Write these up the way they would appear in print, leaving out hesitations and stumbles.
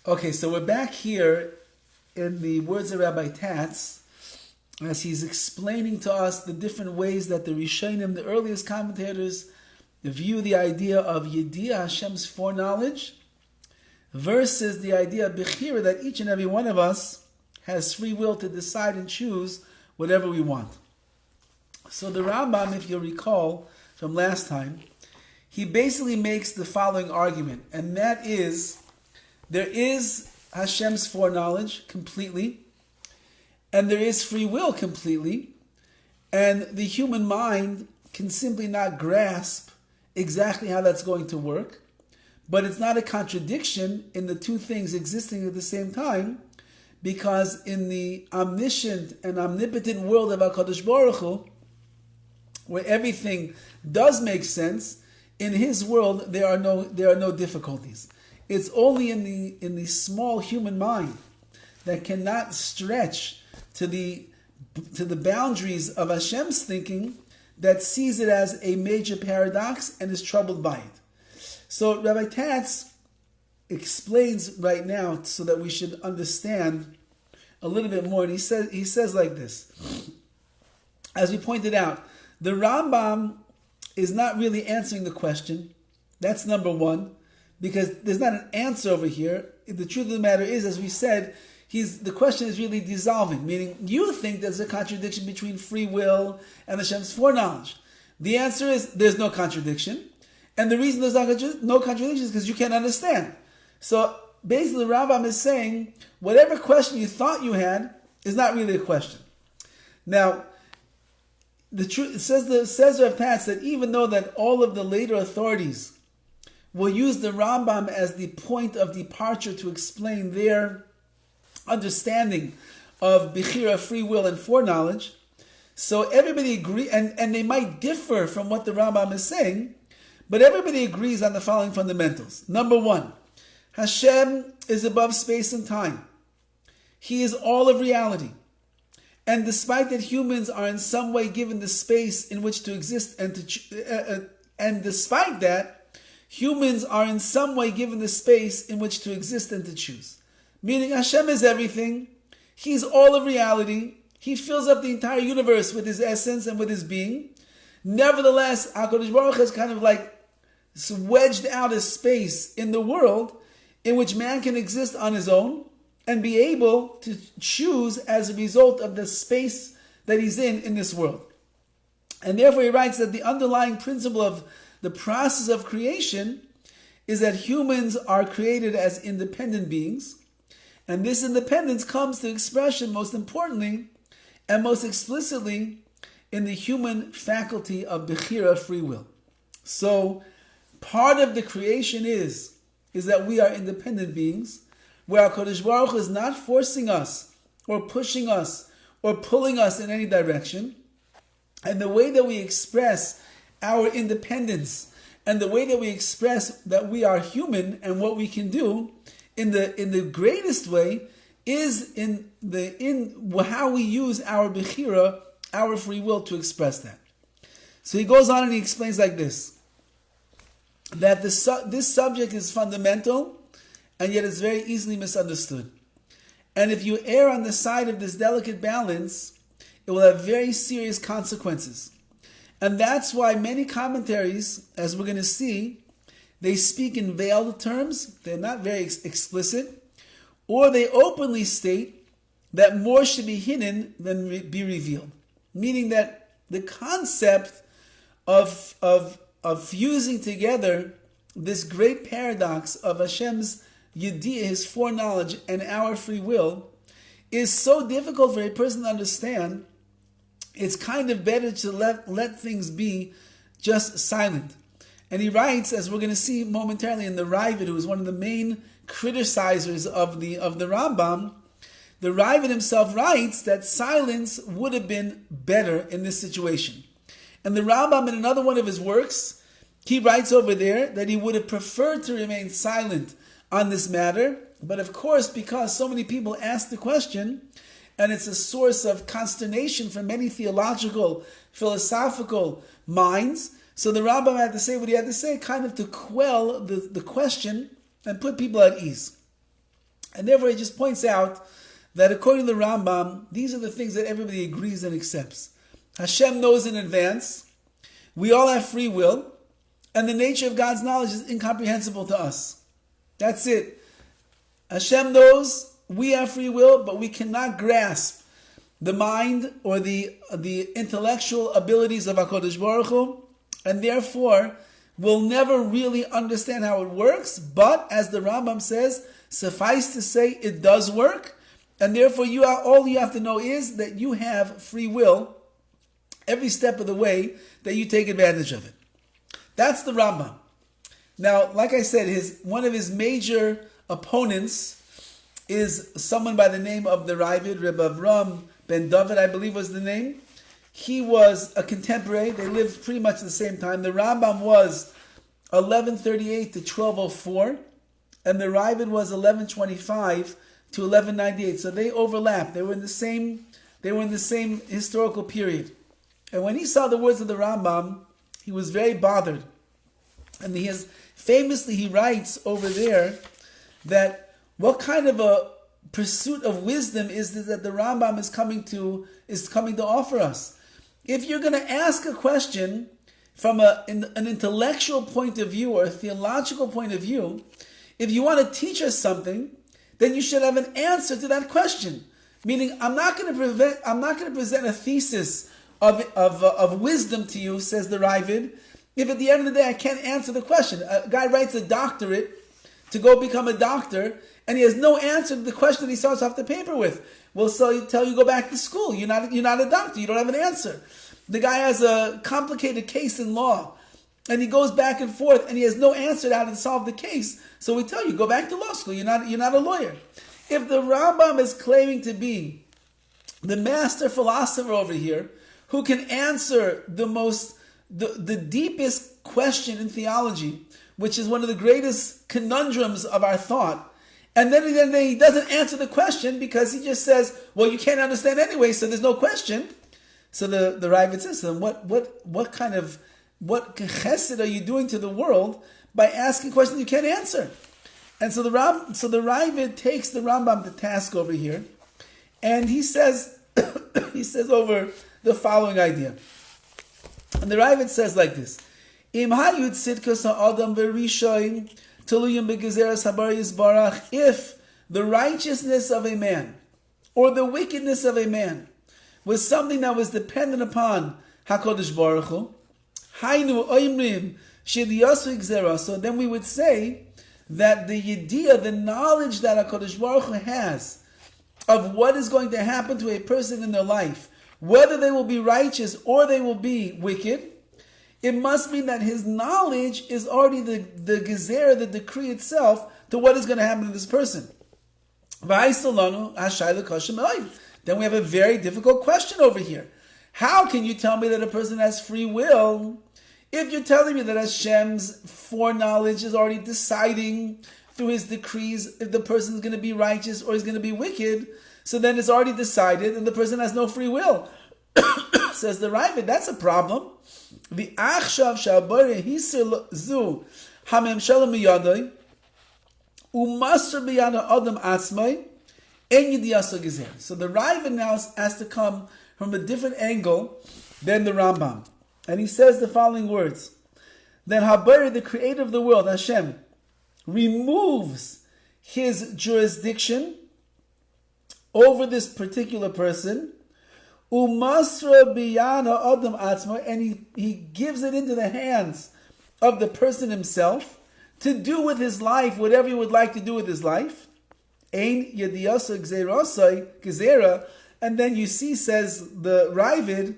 Okay, so we're back here in the words of Rabbi Tatz, as he's explaining to us the different ways that the Rishonim, the earliest commentators, view the idea of Yediyah, Hashem's foreknowledge, versus the idea of BECHIRA, that each and every one of us has free will to decide and choose whatever we want. So the Rambam, if you'll recall from last time, he basically makes the following argument, and that is, there is Hashem's foreknowledge completely, and there is free will completely, and the human mind can simply not grasp exactly how that's going to work, but it's not a contradiction in the two things existing at the same time, because in the omniscient and omnipotent world of HaKadosh Baruch Hu, where everything does make sense, in His world there are no difficulties. It's only in the small human mind that cannot stretch to the boundaries of Hashem's thinking that sees it as a major paradox and is troubled by it. So Rabbi Tatz explains right now so that we should understand a little bit more. And he says like this. As we pointed out, the Rambam is not really answering the question. That's number one, because there's not an answer over here. The truth of the matter is, as we said, the question is really dissolving, meaning you think there's a contradiction between free will and Hashem's foreknowledge. The answer is there's no contradiction. And the reason there's no contradiction is because you can't understand. So basically the Rambam is saying whatever question you thought you had is not really a question. Now, the truth says Rav Tatz that even though that all of the later authorities will use the Rambam as the point of departure to explain their understanding of BECHIRA, free will, and foreknowledge, so everybody agree, and they might differ from what the Rambam is saying, but everybody agrees on the following fundamentals. Number one, Hashem is above space and time. He is all of reality. And despite that humans are in some way given the space in which to exist and despite that, humans are in some way given the space in which to exist and to choose. Meaning Hashem is everything. He's all of reality. He fills up the entire universe with His essence and with His being. Nevertheless, HaKadosh Baruch Hu has kind of like wedged out a space in the world in which man can exist on his own and be able to choose as a result of the space that he's in this world. And therefore he writes that the underlying principle of the process of creation is that humans are created as independent beings, and this independence comes to expression most importantly and most explicitly in the human faculty of BECHIRA, free will. So part of the creation is that we are independent beings, where HaKadosh Baruch Hu is not forcing us or pushing us or pulling us in any direction. And the way that we express our independence and the way that we express that we are human and what we can do in the greatest way is in how we use our BECHIRA, our free will, to express that. So he goes on and he explains like this, that this subject is fundamental, and yet it's very easily misunderstood. And if you err on the side of this delicate balance, it will have very serious consequences. And that's why many commentaries, as we're going to see, they speak in veiled terms. They're not very explicit. Or they openly state that more should be hidden than be revealed. Meaning that the concept of fusing together this great paradox of Hashem's Yediyah, His foreknowledge, and our free will, is so difficult for a person to understand, it's kind of better to let things be just silent. And he writes, as we're going to see momentarily in the Raavad, who is one of the main criticizers of the Rambam, the Raavad himself writes that silence would have been better in this situation. And the Rambam, in another one of his works, he writes over there that he would have preferred to remain silent on this matter, but of course, because so many people ask the question, and it's a source of consternation for many theological, philosophical minds, so the Rambam had to say what he had to say, kind of to quell the question and put people at ease. And therefore he just points out that according to the Rambam, these are the things that everybody agrees and accepts. Hashem knows in advance, we all have free will, and the nature of God's knowledge is incomprehensible to us. That's it. Hashem knows we have free will, but we cannot grasp the mind or the intellectual abilities of HaKadosh Baruch Hu, and therefore we'll never really understand how it works. But as the Rambam says, suffice to say, it does work, and therefore all you have to know is that you have free will every step of the way, that you take advantage of it. That's the Rambam. Now, like I said, one of his major opponents is someone by the name of the Raavad, Rabbi Avram ben Dovid, I believe was the name. He was a contemporary. They lived pretty much at the same time. The Rambam was 1138 to 1204, and the Raavad was 1125 to 1198. So they overlapped. They were in the same historical period. And when he saw the words of the Rambam, he was very bothered. And he writes over there that what kind of a pursuit of wisdom is this that the Rambam is coming to offer us? If you're going to ask a question from an intellectual point of view or a theological point of view, if you want to teach us something, then you should have an answer to that question. Meaning, I'm not going to present a thesis of wisdom to you, says the Raavad, if at the end of the day I can't answer the question. A guy writes a doctorate to go become a doctor, and he has no answer to the question that he starts off the paper with. Well, so you go back to school. You're not a doctor. You don't have an answer. The guy has a complicated case in law, and he goes back and forth, and he has no answer to how to solve the case. So we tell you, go back to law school. You're not a lawyer. If the Rambam is claiming to be the master philosopher over here, who can answer the deepest question in theology, which is one of the greatest conundrums of our thought, and then he doesn't answer the question because he just says, well, you can't understand anyway, so there's no question. So the Raavad says, then what chesed are you doing to the world by asking questions you can't answer? And so the Raavad takes the Rambam to task over here, and he says over the following idea. And the Raavad says like this: Im hayud sidkas ha'adam v'rishayin teluyim begezeres habar yisbarach. If the righteousness of a man or the wickedness of a man was something that was dependent upon HaKadosh Baruch Hu, haynu oimrim shediyasu gzera. So then we would say that the yediyah, the knowledge that HaKadosh Baruch Hu has of what is going to happen to a person in their life, whether they will be righteous or they will be wicked, it must mean that his knowledge is already the gezerah, the decree itself, to what is going to happen to this person. Then we have a very difficult question over here. How can you tell me that a person has free will if you're telling me that Hashem's foreknowledge is already deciding through his decrees if the person is going to be righteous or is going to be wicked? So then it's already decided and the person has no free will. Says the Raavad, that's a problem. The achshav shabari hisir zu hamemshala miyadai umasr biyada adam atzmai en yidiyasa gezer. So the Raavad now has to come from a different angle than the Rambam. And he says the following words: then Habari, the creator of the world, Hashem, removes his jurisdiction over this particular person, umasra biyana adam atzma, and he gives it into the hands of the person himself to do with his life whatever he would like to do with his life. Ein yediyasa gzerasai gezera, and then you see, says the Raavad,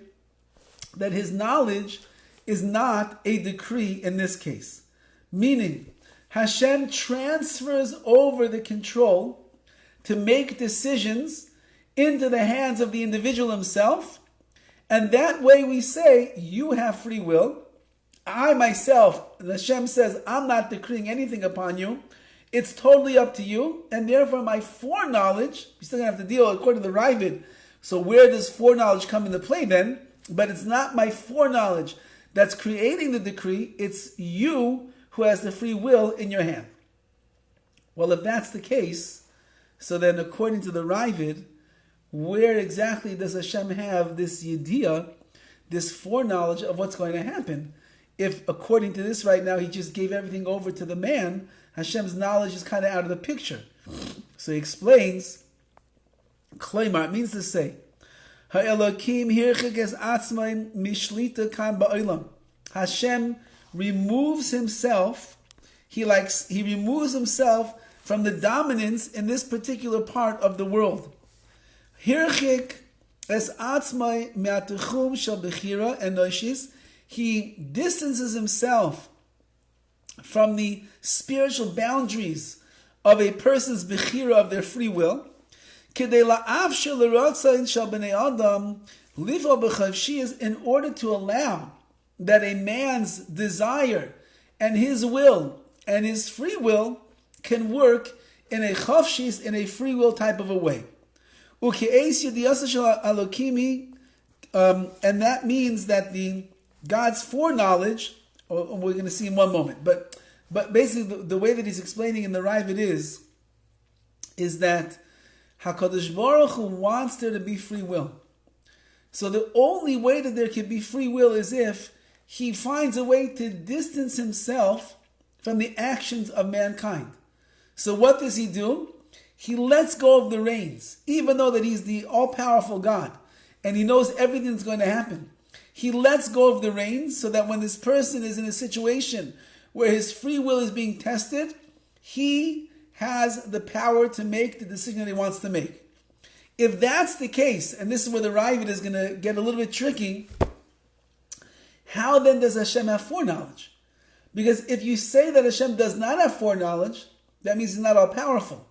that his knowledge is not a decree in this case. Meaning, Hashem transfers over the control to make decisions into the hands of the individual himself, and that way we say, you have free will. I myself, Hashem says, I'm not decreeing anything upon you. It's totally up to you, and therefore my foreknowledge, you're still going to have to deal according to the Raavad. So where does foreknowledge come into play then? But it's not my foreknowledge that's creating the decree, it's you who has the free will in your hand. Well, if that's the case, So then, according to the Raavad, where exactly does Hashem have this yediyah, this foreknowledge of what's going to happen? If, according to this right now, he just gave everything over to the man, Hashem's knowledge is kind of out of the picture. So he explains, Kleimar, it means to say, Ha'elokim hirchik es atzmaim mishlita kan ba'olam. Hashem removes himself, he removes himself from the dominance in this particular part of the world. Hirchik es atzmai me'atuchum shel BECHIRA enoshis. He distances himself from the spiritual boundaries of a person's BECHIRA, of their free will. Kedei la'avshir l'ratzayin shel b'nei adam liv'o b'chavshiyas, in order to allow that a man's desire and his will and his free will can work in a chavshis, in a free will type of a way. And that means that the God's foreknowledge, we're going to see in one moment, but basically the way that he's explaining in the Raavad is that HaKadosh Baruch Hu wants there to be free will. So the only way that there can be free will is if he finds a way to distance himself from the actions of mankind. So what does he do? He lets go of the reins, even though that he's the all-powerful God, and he knows everything that's going to happen. He lets go of the reins so that when this person is in a situation where his free will is being tested, he has the power to make the decision that he wants to make. If that's the case, and this is where the Raavad is going to get a little bit tricky, how then does Hashem have foreknowledge? Because if you say that Hashem does not have foreknowledge, that means he's not all-powerful,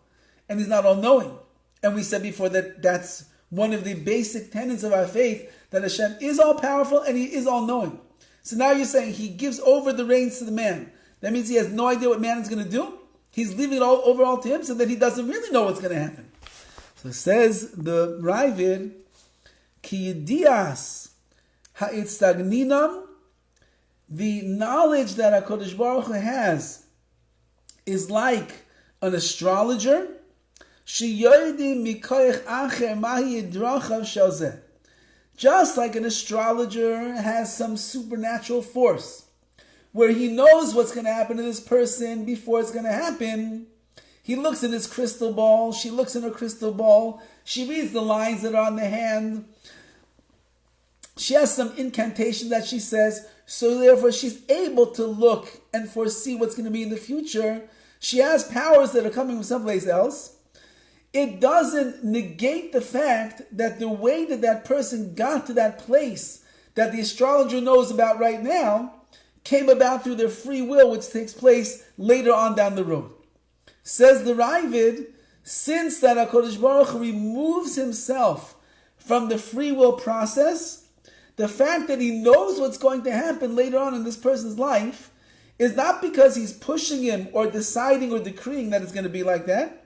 and he's not all-knowing. And we said before that that's one of the basic tenets of our faith, that Hashem is all-powerful and he is all-knowing. So now you're saying he gives over the reins to the man. That means he has no idea what man is going to do. He's leaving it all to him, so that he doesn't really know what's going to happen. So it says the Raavad, Ki yedias ha'itstagninam, the knowledge that HaKadosh Baruch Hu has is like an astrologer. Just like an astrologer has some supernatural force, where he knows what's going to happen to this person before it's going to happen. He looks in his crystal ball, she looks in her crystal ball, she reads the lines that are on the hand, she has some incantation that she says, so therefore she's able to look and foresee what's going to be in the future. She has powers that are coming from someplace else. It doesn't negate the fact that the way that that person got to that place that the astrologer knows about right now came about through their free will, which takes place later on down the road. Says the Raavad, since that HaKadosh Baruch Hu removes himself from the free will process, the fact that he knows what's going to happen later on in this person's life is not because he's pushing him or deciding or decreeing that it's going to be like that,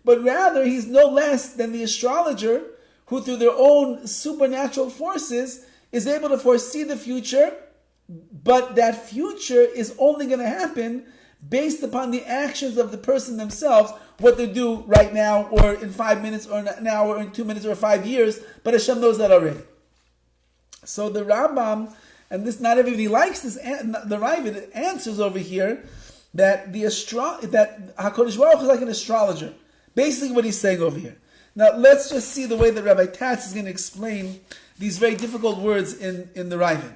but rather he's no less than the astrologer who, through their own supernatural forces, is able to foresee the future, but that future is only going to happen based upon the actions of the person themselves, what they do right now, or in 5 minutes, or an hour, or in 2 minutes, or 5 years, but Hashem knows that already. So the Rambam, and this not everybody likes this, the Raavad answers over here that that HaKadosh Baruch Hu is like an astrologer. Basically what he's saying over here. Now let's just see the way that Rabbi Tatz is going to explain these very difficult words in the Raavad.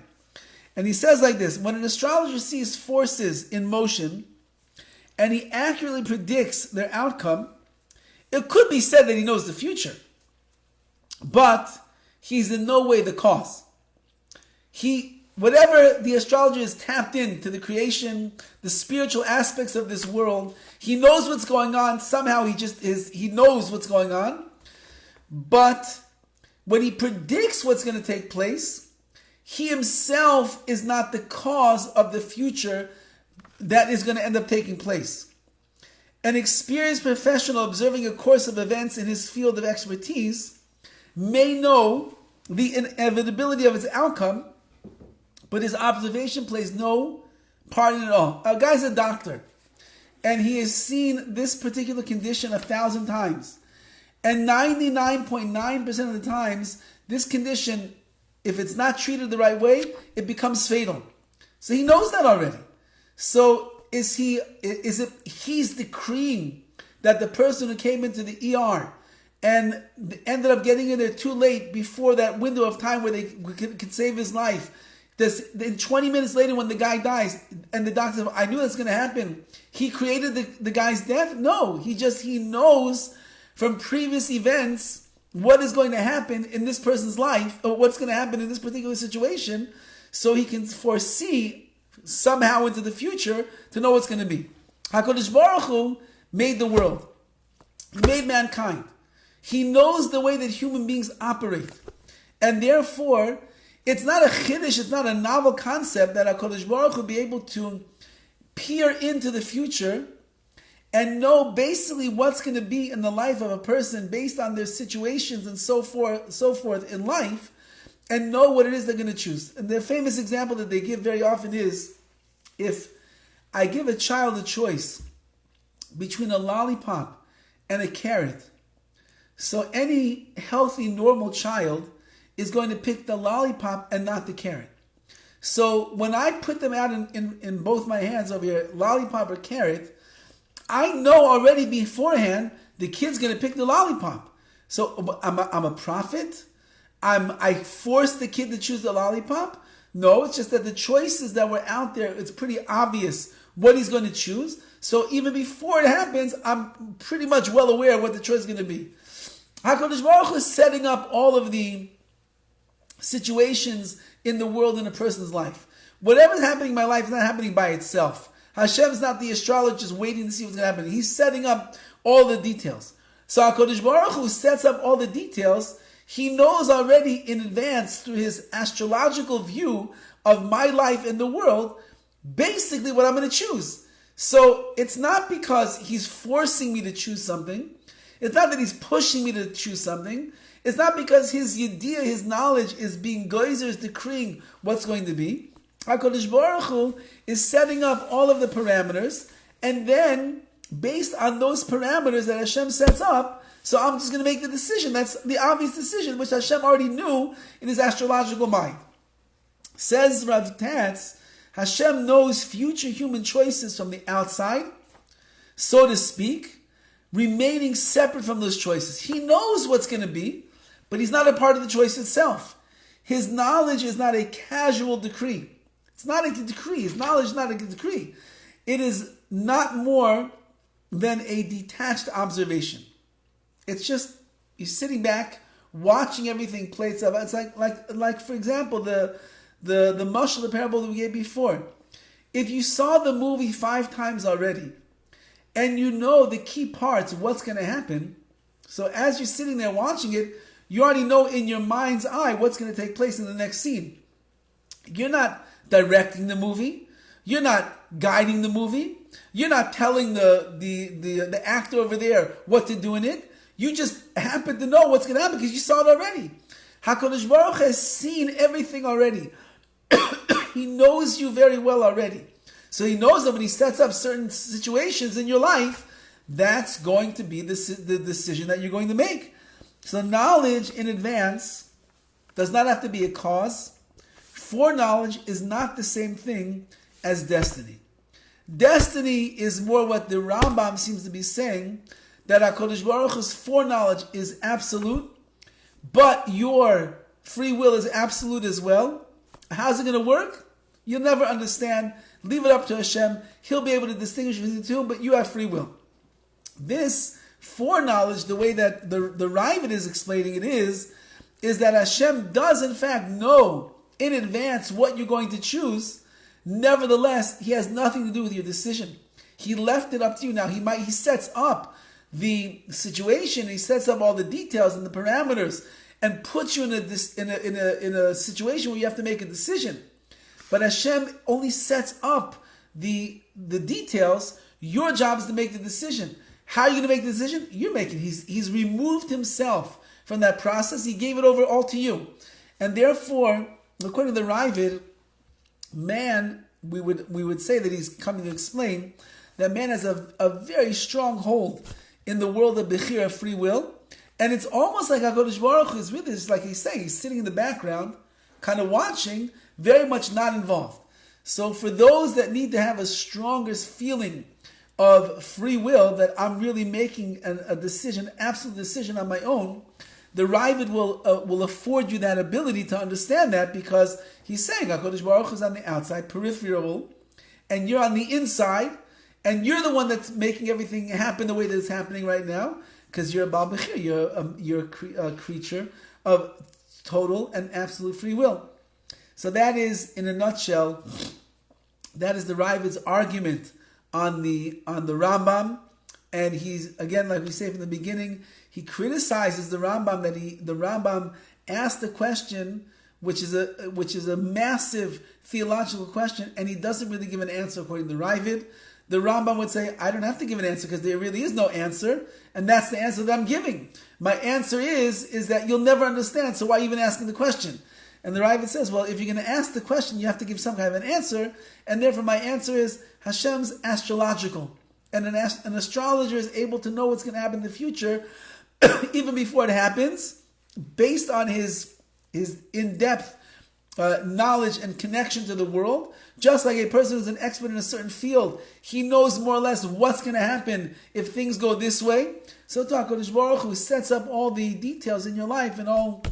And he says like this: when an astrologer sees forces in motion and he accurately predicts their outcome, it could be said that he knows the future, but he's in no way the cause. Whatever the astrologer is tapped into the creation, the spiritual aspects of this world, he knows what's going on. Somehow he knows what's going on. But when he predicts what's going to take place, he himself is not the cause of the future that is going to end up taking place. An experienced professional observing a course of events in his field of expertise may know the inevitability of its outcome, but his observation plays no part in it at all. A guy's a doctor, and he has seen this particular condition 1,000 times. And 99.9% of the times, this condition, if it's not treated the right way, it becomes fatal. So he knows that already. So is it he's decreeing that the person who came into the ER and ended up getting in there too late before that window of time where they could save his life, then 20 minutes later when the guy dies and the doctor says, I knew that's going to happen, he created the guy's death? No, he knows from previous events what is going to happen in this person's life, or what's going to happen in this particular situation, so he can foresee somehow into the future to know what's going to be. HaKadosh Baruch Hu made the world. He made mankind. He knows the way that human beings operate. And therefore, it's not a chiddush, it's not a novel concept that HaKadosh Baruch Hu be able to peer into the future and know basically what's going to be in the life of a person based on their situations and so forth in life, and know what it is they're going to choose. And the famous example that they give very often is, if I give a child a choice between a lollipop and a carrot, so any healthy, normal child is going to pick the lollipop and not the carrot. So when I put them out in both my hands over here, lollipop or carrot, I know already beforehand the kid's going to pick the lollipop. So I'm a prophet? I forced the kid to choose the lollipop? No, it's just that the choices that were out there, it's pretty obvious what he's going to choose. So even before it happens, I'm pretty much well aware of what the choice is going to be. HaKadosh Baruch Hu is setting up all of the situations in the world in a person's life. Whatever's happening in my life is not happening by itself. Hashem's not the astrologer just waiting to see what's going to happen. He's setting up all the details. So HaKadosh Baruch Hu sets up all the details. He knows already in advance through his astrological view of my life in the world, basically what I'm going to choose. So it's not because he's forcing me to choose something. It's not that he's pushing me to choose something. It's not because his yediyah, his knowledge, is being geyser, is decreeing what's going to be. HaKadosh Baruch Hu is setting up all of the parameters, and then, based on those parameters that Hashem sets up, so I'm just going to make the decision. That's the obvious decision, which Hashem already knew in his astrological mind. Says Rav Tatz, Hashem knows future human choices from the outside, so to speak, remaining separate from those choices. He knows what's going to be, but he's not a part of the choice itself. His knowledge is not a casual decree. It's not a decree. His knowledge is not a decree. It is not more than a detached observation. It's just, you're sitting back, watching everything play itself out. It's like for example, the mashal, the parable that we gave before. If you saw the movie 5 times already, and you know the key parts of what's going to happen, so as you're sitting there watching it, you already know in your mind's eye what's going to take place in the next scene. You're not directing the movie. You're not guiding the movie. You're not telling the actor over there what to do in it. You just happen to know what's going to happen because you saw it already. HaKadosh Baruch Hu has seen everything already. He knows you very well already. So he knows that when he sets up certain situations in your life, that's going to be the decision that you're going to make. So knowledge in advance does not have to be a cause. Foreknowledge is not the same thing as destiny. Destiny is more what the Rambam seems to be saying, that HaKadosh Baruch Hu's foreknowledge is absolute, but your free will is absolute as well. How's it going to work? You'll never understand. Leave it up to Hashem. He'll be able to distinguish between the two, but you have free will. This foreknowledge, the way that the Raavad is explaining it is that Hashem does in fact know in advance what you're going to choose. Nevertheless, he has nothing to do with your decision. He left it up to you. Now he sets up the situation, he sets up all the details and the parameters, and puts you in a situation where you have to make a decision. But Hashem only sets up the details. Your job is to make the decision. How are you going to make the decision? You're making. He's removed himself from that process. He gave it over all to you, and therefore, according to the Raavad, man, we would say that he's coming to explain that man has a very strong hold in the world of BECHIRA, free will, And it's almost like HaKadosh Baruch Hu is with us, like he's saying, he's sitting in the background, kind of watching, very much not involved. So for those that need to have a strongest feeling of free will, that I'm really making a decision, absolute decision on my own, the Raavad will afford you that ability to understand that, because he's saying HaKadosh Baruch Hu is on the outside, peripheral, and you're on the inside, and you're the one that's making everything happen the way that it's happening right now, because you're a Baal Bechira, you're a creature of total and absolute free will. So that is, in a nutshell, that is the Raavad's argument on the Rambam. And he's, again, like we say from the beginning, he criticizes the Rambam that the Rambam asked a question which is a massive theological question, and he doesn't really give an answer according to Raavad. The Rambam would say, I don't have to give an answer because there really is no answer, and that's the answer that I'm giving. My answer is that you'll never understand, so why even asking the question? And the Raavad says, well, if you're going to ask the question, you have to give some kind of an answer, and therefore my answer is Hashem's astrological. And an astrologer is able to know what's going to happen in the future, even before it happens, based on his in-depth knowledge and connection to the world. Just like a person who's an expert in a certain field, he knows more or less what's going to happen if things go this way. So HaKadosh Baruch Hu sets up all the details in your life and all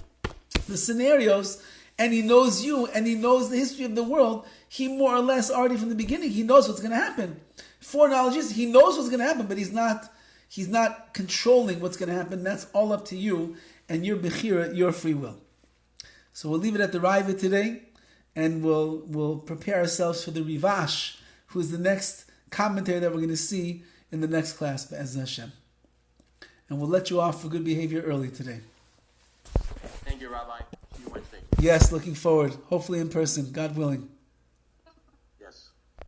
the scenarios, and he knows you, and he knows the history of the world. He more or less already from the beginning, he knows what's going to happen. Foreknowledge is, he knows what's going to happen, but he's not controlling what's going to happen. That's all up to you and your BECHIRA, your free will. So we'll leave it at the Raavad today, and we'll prepare ourselves for the Rivash, who is the next commentary that we're going to see in the next class, Be'ez Hashem. And we'll let you off for good behavior early today. Thank you, Rabbi. See you Wednesday. Yes, looking forward. Hopefully in person, God willing.